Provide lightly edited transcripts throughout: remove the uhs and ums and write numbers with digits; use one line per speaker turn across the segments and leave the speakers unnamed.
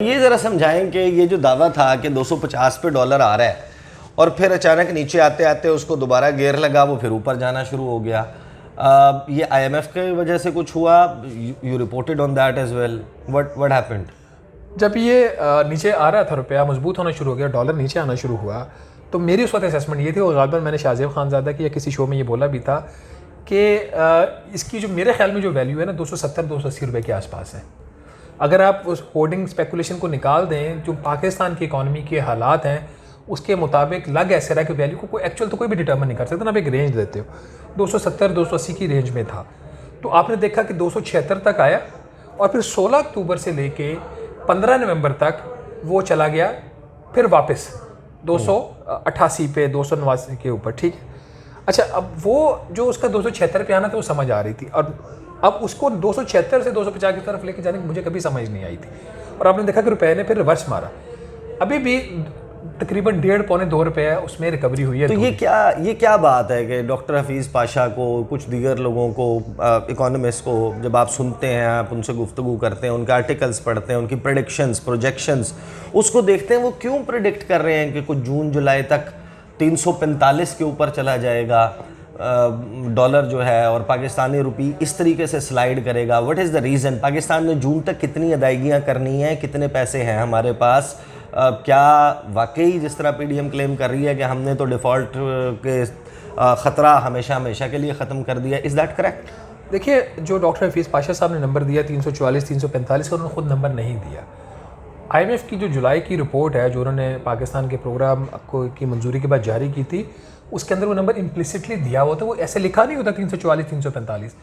ये ज़रा समझाएं कि ये जो दावा था कि 250 पे डॉलर आ रहा है और फिर अचानक नीचे आते आते उसको दोबारा गियर लगा, वो फिर ऊपर जाना शुरू हो गया। ये IMF की वजह से कुछ हुआ? You reported on that as well. What happened?
जब ये नीचे आ रहा था, रुपया मजबूत होना शुरू हो गया, डॉलर नीचे आना शुरू हुआ, तो मेरी उस वक्त असेसमेंट ये थी, और गालिबन मैंने शाहजेब खानज़ादा की या किसी शो में ये बोला भी था कि इसकी जो मेरे ख्याल में जो वैल्यू है ना 270-280 रुपये के आसपास है। अगर आप उस होर्डिंग स्पेकुलेशन को निकाल दें, जो पाकिस्तान की इकॉनमी के हालात हैं उसके मुताबिक लग ऐसे रहा है कि वैल्यू को कोई एक्चुअल तो कोई भी डिटर्मिन नहीं कर सकता ना। आप एक रेंज देते हो, 270-280 की रेंज में था, तो आपने देखा कि 276 तक आया और फिर 16 अक्टूबर से लेके 15 नवंबर तक वो चला गया, फिर वापस 288 पे, 289 के ऊपर। ठीक है, अच्छा, अब वो जो उसका 276 पे आना था वो समझ आ रही थी, और अब उसको 276 से 250 की तरफ लेके जाने की मुझे कभी समझ नहीं आई थी। और आपने देखा कि रुपए ने फिर रिवर्स मारा, अभी भी तकरीबन 1.5-2 रुपये है उसमें रिकवरी हुई है।
तो ये क्या बात है कि डॉक्टर हफीज़ पाशा को, कुछ दीगर लोगों को, इकोनॉमिस्ट को जब आप सुनते हैं, आप उनसे गुफ्तगू करते हैं, उनके आर्टिकल्स पढ़ते हैं, उनकी प्रेडिक्शंस, प्रोजेक्शंस उसको देखते हैं, वो क्यों प्रेडिक्ट कर रहे हैं कि कुछ जून जुलाई तक 345 के ऊपर चला जाएगा डॉलर जो है, और पाकिस्तानी रुपी इस तरीके से स्लाइड करेगा? What is the reason? Pakistan में जून तक कितनी अदायगियाँ करनी हैं, कितने पैसे हैं हमारे पास? क्या वाकई जिस तरह PDM क्लेम कर रही है कि हमने तो डिफ़ॉल्ट के ख़तरा हमेशा हमेशा के लिए ख़त्म कर दिया, इज़ दैट करेक्ट?
देखिए, जो डॉक्टर हफीज़ पाशा साहब ने नंबर दिया 344-345 का, उन्होंने खुद नंबर नहीं दिया। IMF की जो जुलाई की रिपोर्ट है, जो उन्होंने पाकिस्तान के प्रोग्राम को की मंजूरी के बाद जारी की थी, उसके अंदर वो नंबर इम्प्लिसिटली दिया हुआ था, वो ऐसे लिखा नहीं होता 344-345।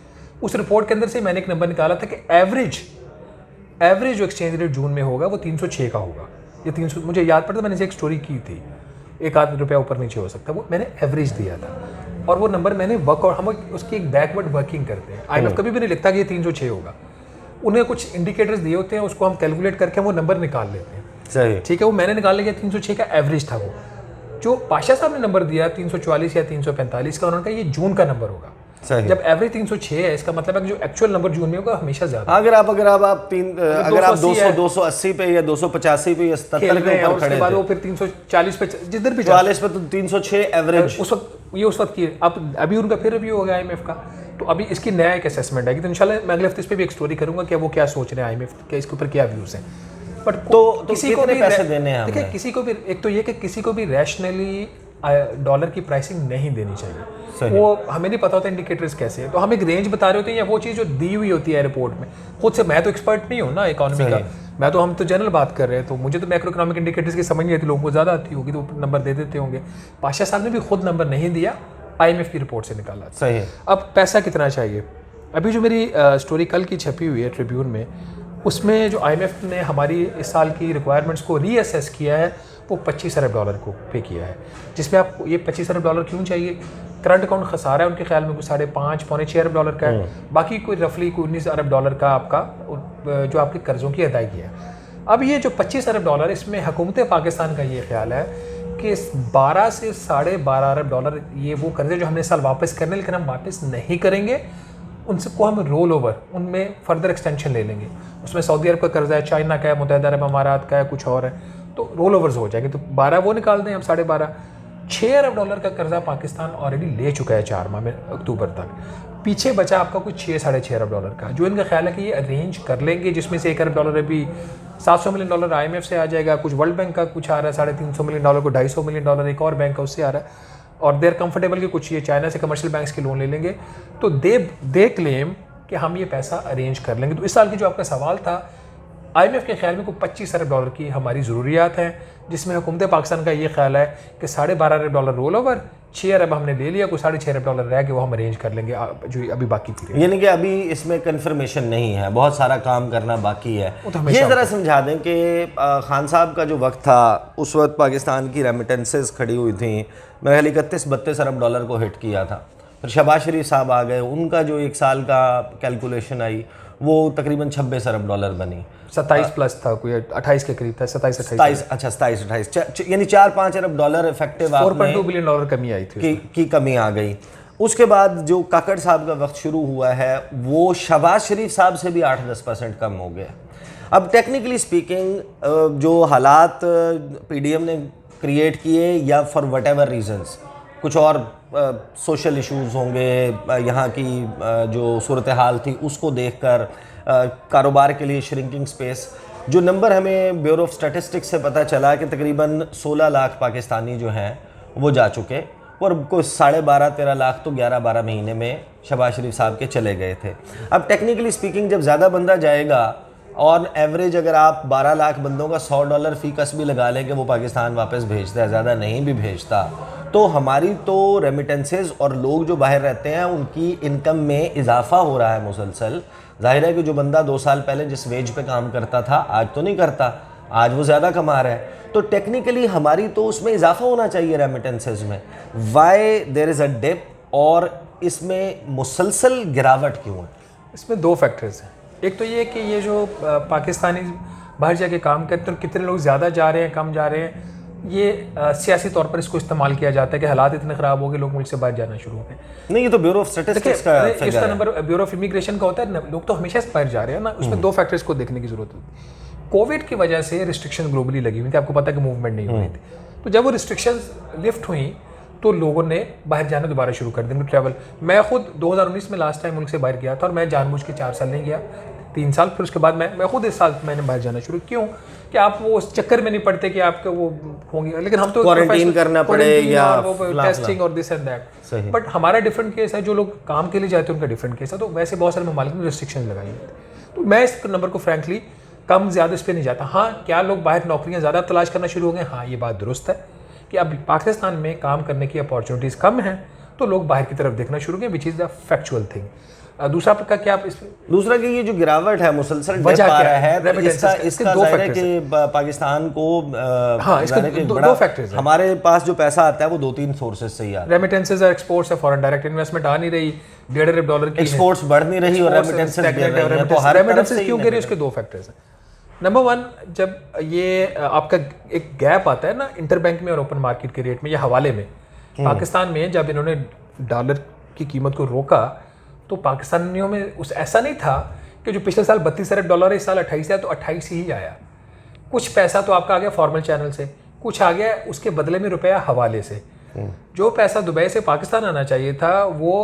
उस रिपोर्ट के अंदर से मैंने एक नंबर निकाला था कि एवरेज जो एक्सचेंज रेट जून में होगा वो 306 का होगा। ये 300 मुझे याद पड़ता, मैंने एक स्टोरी की थी, ₹1-2 ऊपर नीचे हो सकता है, वो मैंने एवरेज दिया था, और वो नंबर मैंने वर्क, और हम उसकी एक बैकवर्ड वर्किंग करते हैं। IMF कभी भी नहीं लिखता कि ये 306 होगा, उन्हें कुछ इंडिकेटर्स दिए होते हैं, उसको हम कैलकुलेट करके वो नंबर निकाल लेते हैं।
सही,
ठीक है, वो मैंने निकाल लिया, 306 का एवरेज था वो। जो पाशा साहब ने नंबर दिया 344 या 345 का, उन्होंने कहा ये जून का नंबर होगा।
सही।
जब एवरेज 306 है, इसका मतलब है कि जो एक्चुअल नंबर जून में होगा हमेशा ज्यादा।
अगर आप 200, 280 पे या 285 पे या 77 के ऊपर खड़े
थे, वो फिर 340 पे, जिधर भी
40 पे, तो 306 एवरेज
उस वक्त की। अब अभी उनका फिर रिव्यू होगा IMF का, तो अभी इसकी नया एक असेसमेंट आएगी, तो इंशाल्लाह मैं अगले हफ्ते इस पे भी एक स्टोरी करूंगा कि वो क्या सोच रहे हैं IMF के, इसके ऊपर क्या व्यूज हैं। बट
तो किसी को भी पैसे देने हैं?
देखिए, किसी को भी, एक तो ये कि किसी को भी रैशनली डॉलर की प्राइसिंग नहीं देनी चाहिए। वो हमें नहीं पता होता इंडिकेटर्स कैसे है, तो हम एक रेंज बता रहे होते हैं, या वो चीज़ जो दी हुई होती है रिपोर्ट में। खुद से मैं तो एक्सपर्ट नहीं हूँ ना इकोनॉमी का, हम तो जनरल बात कर रहे हैं, तो मुझे तो मैक्रो इकोनॉमिक इंडिकेटर्स की समझ नहीं आती, लोगों को ज़्यादा आती होगी तो नंबर दे देते होंगे। पाशा साहब ने भी खुद नंबर नहीं दिया, IMF की रिपोर्ट से निकाला।
सही है।
अब पैसा कितना चाहिए? अभी जो मेरी स्टोरी कल की छपी हुई है ट्रिब्यून में, उसमें जो IMF ने हमारी इस साल की रिक्वायरमेंट्स को रीअसेस किया है, वो $25 अरब को पे किया है, जिसमें आपको ये $25 अरब क्यों चाहिए? करंट अकाउंट खसारा है उनके ख्याल में कुछ $5.5-6 अरब का है, बाकी कोई रफली कोई $19 अरब का आपका जो आपके कर्ज़ों की अदायगी है। अब ये जो $25 अरब, इसमें हुकूमत पाकिस्तान का ये ख्याल है कि 12 से $12.5 अरब ये वो कर्जे जो हमने इस साल वापस करने, लेकिन हम वापस नहीं करेंगे, उनको हम रोल ओवर, उनमें फर्दर एक्सटेंशन ले लेंगे। उसमें सऊदी अरब का कर्जा है, चाइना का है, मुत्तहिदा अरब अमारात का है, कुछ और है, तो रोल ओवर्स हो जाएंगे। तो 12 वो निकाल दें, हम $12.5। $6 अरब का कर्जा पाकिस्तान ऑलरेडी ले चुका है 4 माह में, अक्टूबर तक। पीछे बचा आपका कुछ $6-6.5 अरब का, जो इनका ख्याल है कि ये अरेंज कर लेंगे, जिसमें से $1 अरब अभी $700 मिलियन IMF से आ जाएगा, कुछ वर्ल्ड बैंक का कुछ आ रहा है $350 मिलियन को, $250 मिलियन एक और बैंक का उससे आ रहा है, और देर कंफर्टेबल कि कुछ ये चाइना से कमर्शियल बैंक्स के लोन ले लेंगे। तो दे क्लेम कि हम ये पैसा अरेंज कर लेंगे। तो इस साल की जो आपका सवाल था, IMF के ख्याल में कोई $25 अरब की हमारी ज़रूरियात हैं, जिसमें हुकूमत पाकिस्तान का ये ख्याल है कि $12.5 अरब रोल ओवर, $6 अरब हमने ले लिया, कोई $6.5 अरब रह के वो हम अरेंज कर लेंगे, जो अभी बाकी थी।
यानी कि अभी इसमें कन्फर्मेशन नहीं है, बहुत सारा काम करना बाकी है। ये ज़रा समझा दें कि खान साहब का जो वक्त था, उस वक्त पाकिस्तान की रेमिटेंसेस खड़ी हुई थी, मेरे ख्याल 31-32 अरब को हिट किया था। फिर शहबाज शरीफ साहब आ गए, उनका जो एक साल का कैलकुलेशन आई वो तकरीबन $26 अरब बनी।
27 प्लस था, कोई 28 के करीब था,
27-28। अच्छा, 27-28, यानी $4-5 अरब इफेक्टिव
$4.2 बिलियन कमी आई थी,
की कमी आ गई। उसके बाद जो काकड़ साहब का वक्त शुरू हुआ है, वो शहबाज शरीफ साहब से भी 8-10% कम हो गया। अब टेक्निकली स्पीकिंग जो हालात पीडीएम ने क्रिएट किए या फॉर वट एवर रीजन्स, कुछ और सोशल इश्यूज होंगे, यहाँ की जो सूरत हाल थी उसको देखकर कारोबार के लिए श्रिंकिंग स्पेस, जो नंबर हमें ब्यूरो ऑफ स्टैटिस्टिक्स से पता चला कि तकरीबन 16 लाख पाकिस्तानी जो हैं वो जा चुके, और कुछ 12.5-13 लाख तो 11-12 महीने में शहबाज शरीफ साहब के चले गए थे। अब टेक्निकली स्पीकिंग जब ज़्यादा बंदा जाएगा, ऑन एवरेज अगर आप 12 लाख बंदों का $100 फ़ी कस भी लगा लें कि वो पाकिस्तान वापस भेजता है, ज़्यादा नहीं भी भेजता, तो हमारी तो रेमिटेंसेज और लोग जो बाहर रहते हैं उनकी इनकम में इजाफा हो रहा है मुसलसल। जाहिर है कि जो बंदा 2 साल पहले जिस वेज पे काम करता था आज तो नहीं करता, आज वो ज़्यादा कमा रहा है, तो टेक्निकली हमारी तो उसमें इजाफा होना चाहिए रेमिटेंसेज में। Why there is a dip, और इसमें मुसलसल गिरावट क्यों है?
इसमें 2 फैक्टर्स हैं। एक तो ये कि ये जो पाकिस्तानी बाहर जाके काम करते हैं, कितने लोग ज़्यादा जा रहे हैं कम जा रहे हैं, ये सियासी तौर पर इसको इस्तेमाल किया जाता है कि हालात इतने ख़राब हो गए लोग मुल्क से बाहर जाना शुरू हो गए।
नहीं, ये तो ब्यूरो ऑफ स्टैटिस्टिक्स का फिगर
इसका
है।
नंबर ब्यूरो ऑफ इमिग्रेशन का होता है, लोग तो हमेशा से बाहर जा रहे हैं ना, उसमें 2 फैक्टर्स को देखने की जरूरत होती है। कोविड की वजह से रिस्ट्रिक्शन ग्लोबली लगी हुई थी, आपको पता है कि मूवमेंट नहीं हो रही थी, तो जब वो रिस्ट्रिक्शंस लिफ्ट हुई तो लोगों ने बाहर जाना दोबारा शुरू कर दिया, ट्रैवल। मैं खुद 2019 में लास्ट टाइम मुल्क से बाहर गया था, और मैं जानबूझ के 4 साल नहीं गया, 3 साल, फिर उसके बाद मैं खुद इस साल मैंने बाहर जाना शुरू। क्यों कि आप वो उस चक्कर में नहीं पड़ते कि आपके वो होंगे, लेकिन हम तो
क्वारंटीन करना पड़े या
टेस्टिंग और दिस एंड दैट। बट हमारा डिफरेंट केस है, जो लोग काम के लिए जाते हैं उनका डिफरेंट केस है, तो वैसे बहुत सारे ममालिक ने रिस्ट्रिक्शन लगाई है। तो मैं इस नंबर को फ्रैंकली कम ज़्यादा इस पर नहीं जाता। हाँ, क्या लोग बाहर नौकरियाँ ज़्यादा तलाश करना शुरू हो गए? हाँ, ये बात दुरुस्त है कि अब पाकिस्तान में काम करने की अपॉर्चुनिटीज़ कम हैं, तो लोग बाहर की तरफ देखना शुरू किए, which is the factual thing. दूसरा का क्या आप
दूसरा कि ये जो गिरावट है मुसलसल डिप आ रहा है, तो इसका जाहिर है कि पाकिस्तान को
हाँ, इसके 2 फैक्टर्स हैं।
हमारे पास जो पैसा आता है वो 2-3 सोर्सेज से ही आता है।
रेमिटेंसेज और एक्सपोर्ट्स है, फॉरेन डायरेक्ट इन्वेस्टमेंट आ नहीं रही, $1.5 की
एक्सपोर्ट्स बढ़ नहीं रही और रेमिटेंसेज गिर रही है, तो हर तरफ से
क्यों गिर रही है? उसके 2 फैक्टर्स हैं। नंबर 1, जब ये आपका एक गैप आता है ना इंटरबैंक में और ओपन मार्केट के रेट में या हवाले में, पाकिस्तान में जब इन्होंने डॉलर की कीमत को रोका तो पाकिस्तानियों में उस ऐसा नहीं था कि जो पिछले साल $32 अरब है, इस साल 28 है तो 28 ही आया। कुछ पैसा तो आपका आ गया फॉर्मल चैनल से, कुछ आ गया उसके बदले में रुपया हवाले से। जो पैसा दुबई से पाकिस्तान आना चाहिए था वो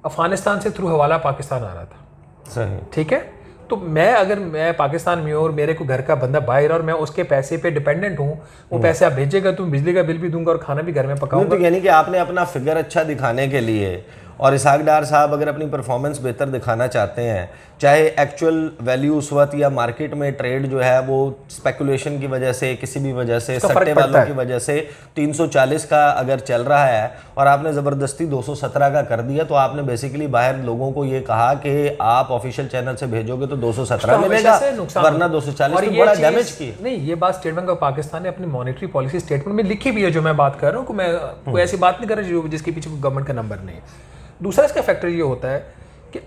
अफगानिस्तान से थ्रू हवाला पाकिस्तान आ रहा था।
सही,
ठीक है। तो अगर मैं पाकिस्तान में हूँ और मेरे को घर का बंदा बाहर और मैं उसके पैसे पे डिपेंडेंट हूँ, वो पैसे आप भेजेगा तो बिजली का बिल भी दूंगा और खाना भी घर में पकाऊंगा।
तो यानी कि आपने अपना फिगर अच्छा दिखाने के लिए, और इसहाक डार साहब अगर अपनी परफॉर्मेंस बेहतर दिखाना चाहते हैं, चाहे एक्चुअल वैल्यू उस वक्त या मार्केट में ट्रेड जो है वो स्पेकुलेशन की वजह से, किसी भी वजह से, सट्टे वालों की वजह से 340 का अगर चल रहा है और आपने ज़बरदस्ती 217 का कर दिया, तो आपने बेसिकली बाहर लोगों को ये कहा कि आप ऑफिशियल चैनल से भेजोगे तो 217 मिलेगा, वरना 240 तो बड़ा डैमेज की।
नहीं, ये बात स्टेट बैंक ऑफ पाकिस्तान ने अपनी मॉनेटरी पॉलिसी स्टेटमेंट में लिखी भी है, जो मैं बात कर रहा हूँ कि मैं कोई ऐसी बात नहीं कर रहा जिसके पीछे गवर्नमेंट का नंबर नहीं है। दूसरा इसका फैक्टर ये होता है कि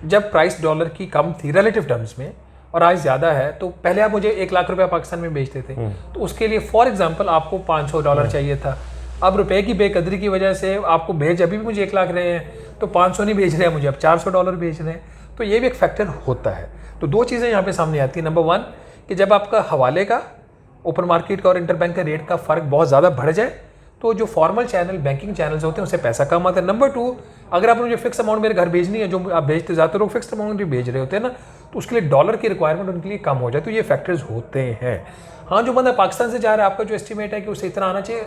जब प्राइस डॉलर की कम थी रिलेटिव टर्म्स में और आज ज़्यादा है, तो पहले आप मुझे 1 लाख रुपया पाकिस्तान में बेचते थे, तो उसके लिए फॉर एग्जांपल आपको $500 चाहिए था। अब रुपए की बेकदरी की वजह से आपको भेज अभी भी मुझे 1 लाख रहे हैं, तो 500 नहीं भेज रहे हैं मुझे, अब $400 भेज रहे हैं, तो ये भी एक फैक्टर होता है। तो 2 चीज़ें यहाँ पे सामने आती है। नंबर 1 कि जब आपका हवाले का, ओपन मार्केट का और इंटरबैंक का रेट का फ़र्क बहुत ज़्यादा बढ़ जाए तो जो फॉर्मल चैनल, बैंकिंग चैनल्स होते हैं उससे पैसा कम आता है। नंबर 2, अगर आप मुझे फिक्स अमाउंट मेरे घर भेजनी है, जो आप भेजते ज़्यादातर लोग फिक्स अमाउंट भी भेज रहे होते हैं ना, तो उसके लिए डॉलर की रिक्वायरमेंट उनके लिए कम हो जाए, तो ये फैक्टर्स होते हैं। हाँ, जो बंदा पाकिस्तान से जा रहा है, आपका जो एस्टिमेट है कि उसे इतना आना चाहिए,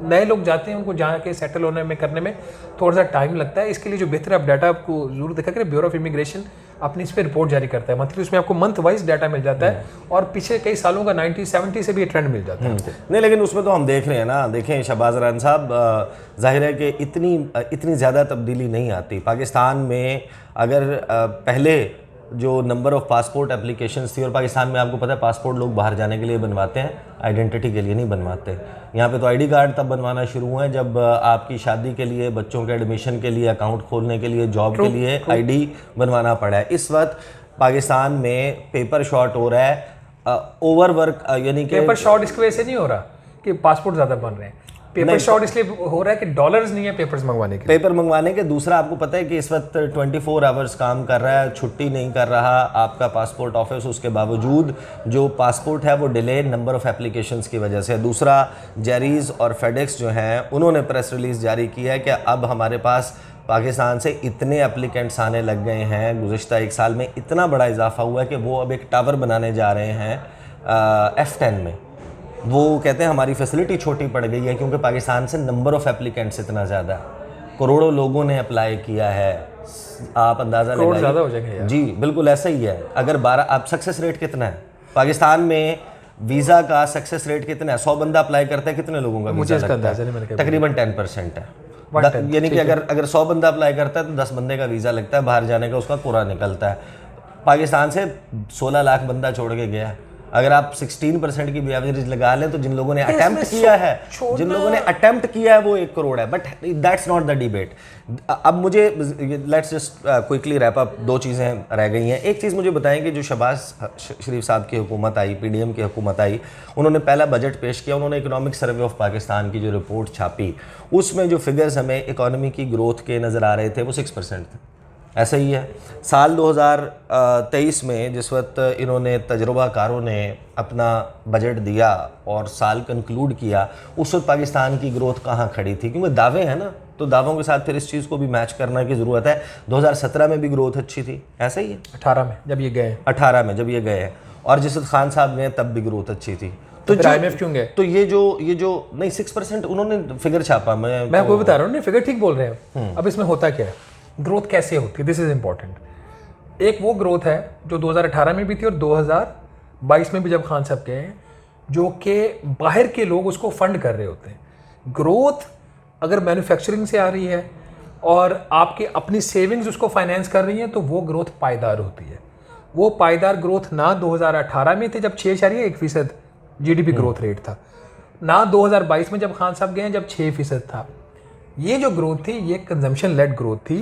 नए लोग जाते हैं उनको जहाँ के सेटल होने में करने में थोड़ा सा टाइम लगता है। इसके लिए जो बेहतर आप डाटा आपको जरूर देखा करें, ब्यूरो ऑफ इमिग्रेशन अपनी इस पर रिपोर्ट जारी करता है मंथली, उसमें आपको मंथ वाइज डाटा मिल जाता है और पिछले कई सालों का 90-70 से भी ट्रेंड मिल जाता है।
नहीं, लेकिन उसमें तो हम देख रहे हैं ना, देखें शहबाज रान साहब, जाहिर है कि इतनी ज़्यादा तब्दीली नहीं आती पाकिस्तान में। अगर पहले जो नंबर ऑफ़ पासपोर्ट एप्लीकेशंस थी, और पाकिस्तान में आपको पता है पासपोर्ट लोग बाहर जाने के लिए बनवाते हैं, आइडेंटिटी के लिए नहीं बनवाते। यहाँ पे तो आईडी कार्ड तब बनवाना शुरू हुए हैं जब आपकी शादी के लिए, बच्चों के एडमिशन के लिए, अकाउंट खोलने के लिए, जॉब के लिए आईडी बनवाना पड़ा है। इस वक्त पाकिस्तान में पेपर शॉर्ट हो रहा है, ओवर वर्क, यानी कि
पेपर शॉर्ट इसकी वजह से नहीं हो रहा कि पासपोर्ट ज़्यादा बन रहे हैं, पेपर शॉर्ट इसलिए हो रहा है कि डॉलर्स नहीं है पेपर्स मंगवाने के लिए।
पेपर मंगवाने के। दूसरा, आपको पता है कि इस वक्त 24 आवर्स काम कर रहा है, छुट्टी नहीं कर रहा आपका पासपोर्ट ऑफिस, उसके बावजूद जो पासपोर्ट है वो डिले नंबर ऑफ एप्लीकेशंस की वजह से। दूसरा, जेरीज और फेडेक्स जो हैं उन्होंने प्रेस रिलीज़ जारी किया है कि अब हमारे पास पाकिस्तान से इतने एप्लीकेंट्स आने लग गए हैं, गुज़िश्ता एक साल में इतना बड़ा इजाफा हुआ है कि वो अब एक टावर बनाने जा रहे हैं F10 में। वो कहते हैं हमारी फैसिलिटी छोटी पड़ गई है क्योंकि पाकिस्तान से नंबर ऑफ़ एप्लीकेंट्स इतना ज़्यादा है, करोड़ों लोगों ने अप्लाई किया है। आप अंदाज़ा लगाइए,
ज़्यादा हो जाएंगे यार।
जी बिल्कुल ऐसा ही है। अगर 12 आप सक्सेस रेट कितना है पाकिस्तान में, वीज़ा का सक्सेस रेट कितना है? 100 बंदा अप्लाई करता है, कितने लोगों का वीज़ा लगता है? तकरीबन 10% है। यानी कि अगर 100 बंदा अप्लाई करता है तो 10 बंदे का वीज़ा लगता है, बाहर जाने का उसका पूरा निकलता है। पाकिस्तान से 16 लाख बंदा छोड़ के गया। अगर आप 16% की भी एवरेज लगा लें तो जिन लोगों ने अटेम्प्ट किया है वो 1 करोड़ है। But that's not the debate. अब मुझे let's just quickly wrap up, 2 चीज़ें रह गई हैं। एक चीज़ मुझे बताएं कि जो शहबाज शरीफ साहब की हुकूमत आई, PDM की हुकूमत आई, उन्होंने पहला बजट पेश किया, उन्होंने इकोनॉमिक सर्वे ऑफ पाकिस्तान की जो रिपोर्ट छापी, उसमें जो फिगर्स हमें इकोनॉमी की ग्रोथ के नज़र आ रहे थे वो 6% थे। ऐसा ही है। साल 2023 में जिस वक्त इन्होंने तजुर्बाकारों ने अपना बजट दिया और साल कंक्लूड किया, उस वक्त पाकिस्तान की ग्रोथ कहाँ खड़ी थी? क्योंकि दावे हैं ना, तो दावों के साथ फिर इस चीज़ को भी मैच करने की ज़रूरत है। 2017 में भी ग्रोथ अच्छी थी, ऐसा ही है।
18 में जब ये गए,
18 में जब ये गए हैं, और जिस वक्त खान साहब गए तब भी ग्रोथ अच्छी थी।
तो IMF क्यों गए?
तो ये जो नहीं 6% उन्होंने फिगर छापा। मैं
आपको बता रहा हूँ, फिगर ठीक बोल रहे हैं। अब इसमें होता क्या है, ग्रोथ कैसे होती है, दिस इज इंपॉर्टेंट। एक वो ग्रोथ है जो 2018 में भी थी और 2022 में भी जब खान साहब गए हैं, जो कि बाहर के लोग उसको फंड कर रहे होते हैं। ग्रोथ अगर मैन्युफैक्चरिंग से आ रही है और आपके अपनी सेविंग्स उसको फाइनेंस कर रही हैं तो वो ग्रोथ पायदार होती है। वो पायदार ग्रोथ ना 2018 में थे जब 6.1% GDP ग्रोथ रेट था, ना 2022 में जब खान साहब गए जब 6% था। ये जो ग्रोथ थी ये कंजम्पशन लेड ग्रोथ थी।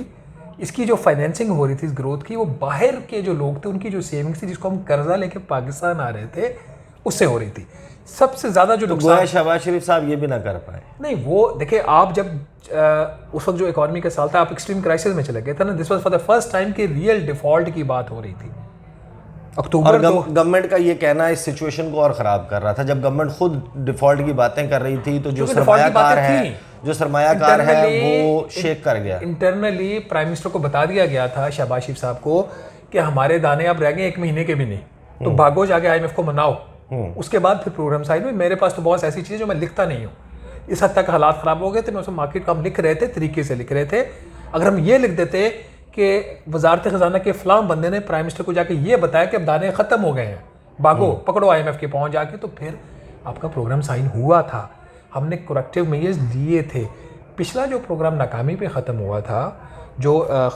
इसकी जो फाइनेंसिंग हो रही थी इस ग्रोथ की, वो बाहर के जो लोग थे उनकी जो सेविंग्स थी, जिसको हम कर्जा लेके पाकिस्तान आ रहे थे, उससे हो रही थी। सबसे ज़्यादा जो नुकसान,
शहबाज शरीफ साहब ये भी ना कर पाए।
नहीं, वो देखिए, आप जब उस वक्त जो इकोनॉमी का साल था, आप एक्सट्रीम क्राइसिस में चले गए थे ना। This was for the first time कि रियल डिफॉल्ट की बात हो रही थी। अक्टूबर
और गवर्नमेंट का ये कहना इस सिचुएशन को और ख़राब कर रहा था। जब गवर्नमेंट खुद डिफ़ॉल्ट की बातें कर रही थी तो जो सरमायाकार है वो शेक कर गया।
इंटरनली प्राइम मिनिस्टर को बता दिया गया था, शहबाज शरीफ साहब को, कि हमारे दाने अब रह गए 1 महीने के भी नहीं, तो भागो जाके IMF को मनाओ। उसके बाद फिर प्रोग्राम साइन हुए। मेरे पास तो बहुत ऐसी चीज़ें जो मैं लिखता नहीं हूँ, इस हद तक हालात ख़राब हो गए थे। मैं उसमें मार्केट को हम लिख रहे थे, तरीके से लिख रहे थे। अगर हम ये लिख देते कि वजारत ख़जाना के फ़लां बंदे ने प्राइम मिनिस्टर को जाके ये बताया कि अब दाने ख़त्म हो गए हैं, भागो पकड़ो IMF के पहुँच जाके, तो फिर आपका प्रोग्राम साइन हुआ था। हमने करेक्टिव मेजर्स लिए थे। पिछला जो प्रोग्राम नाकामी पे ख़त्म हुआ था, जो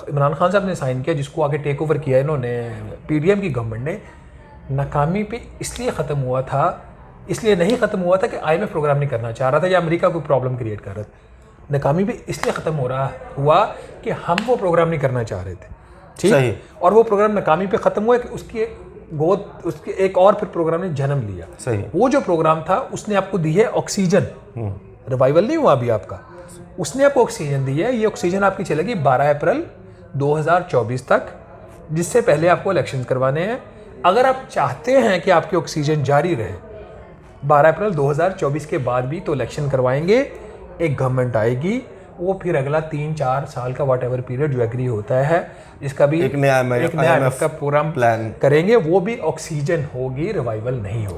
इमरान खान साहब ने साइन किया, जिसको आगे टेक ओवर किया इन्होंने, PDM की गवर्नमेंट ने, नाकामी पे इसलिए ख़त्म हुआ था, इसलिए नहीं ख़त्म हुआ था कि IMF प्रोग्राम नहीं करना चाह रहा था या अमेरिका कोई प्रॉब्लम क्रिएट कर रहा था। नाकामी पे इसलिए ख़त्म हुआ कि हम वो प्रोग्राम नहीं करना चाह रहे थे, ठीक। और वो प्रोग्राम नाकामी पे ख़त्म हुआ कि उसके एक और फिर प्रोग्राम ने जन्म लिया।
सही।
वो जो प्रोग्राम था उसने आपको दी है ऑक्सीजन। रिवाइवल नहीं हुआ अभी आपका, उसने आपको ऑक्सीजन दी है। ये ऑक्सीजन आपकी चलेगी 12 अप्रैल 2024 तक, जिससे पहले आपको इलेक्शन करवाने हैं। अगर आप चाहते हैं कि आपकी ऑक्सीजन जारी रहे 12 अप्रैल 2024 के बाद भी, तो इलेक्शन करवाएंगे, एक गवर्नमेंट आएगी, वो फिर अगला 3-4 साल का वॉट एवर पीरियड जो एग्री होता है, इसका भी एक नया IMF का प्रोग्राम प्लान करेंगे। वो भी ऑक्सीजन होगी, रिवाइवल नहीं होगा।